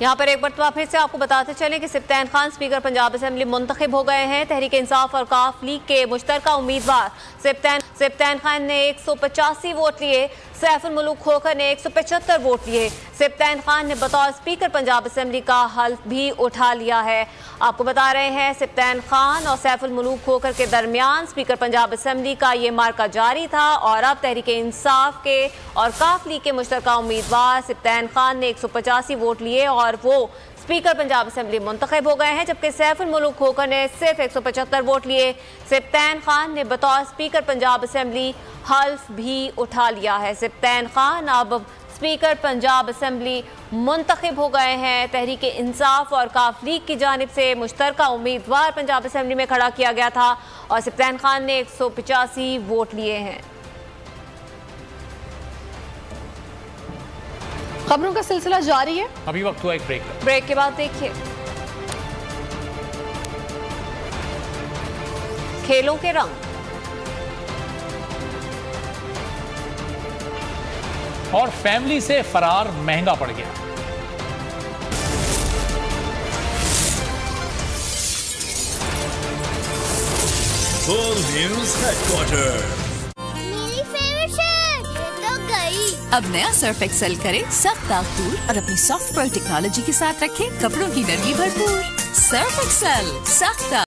यहाँ पर एक मरतबा फिर से आपको बताते चलें कि सिप्तान खान स्पीकर पंजाब असेंबली मुंतखब हो गए हैं। तहरीक इंसाफ और काफ लीग के मुश्तरका उम्मीदवार सिप्तान खान ने 185 वोट लिए, सैफुल मुलूक खोखर ने 175 वोट लिए। सिप्तान खान ने बतौर स्पीकर पंजाब असेंबली का हल्फ भी उठा लिया है। आपको बता रहे हैं सिप्तान खान और सैफुल मुलूक खोखर के दरमियान स्पीकर पंजाब असेंबली का ये मार्का जारी था और अब तहरीक इंसाफ के और काफ लीग के मुश्तरका उम्मीदवार सिप्तान खान ने 185 वोट लिए और वो स्पीकर पंजाब असेंबली मुंतखब हो गए हैं, जबकि सैफुल मुलूक खोखर ने सिर्फ 175 वोट लिए। सिप्तान खान ने बतौर स्पीकर पंजाब असेंबली हल्फ भी उठा लिया है। सिप्तान खान अब स्पीकर पंजाब असेंबली मुंतखब हो गए हैं। तहरीक इंसाफ और काफ लीग की जानिब से मुश्तरका उम्मीदवार पंजाब असेंबली में खड़ा किया गया था और सिप्तान खान ने 185 वोट लिए हैं। खबरों का सिलसिला जारी है। अभी वक्त हुआ एक ब्रेक के बाद देखिए खेलों के रंग। और फैमिली से फरार महंगा पड़ गया। World News Headquarters। मेरी फेवरेट शर्ट ये तो गई। अब नया सर्फ एक्सेल करें सख्त दाग दूर और अपनी सॉफ्ट पर्ल टेक्नोलॉजी के साथ रखें कपड़ों की नरमी भरपूर। सर्फ एक्सेल सख्त दाग।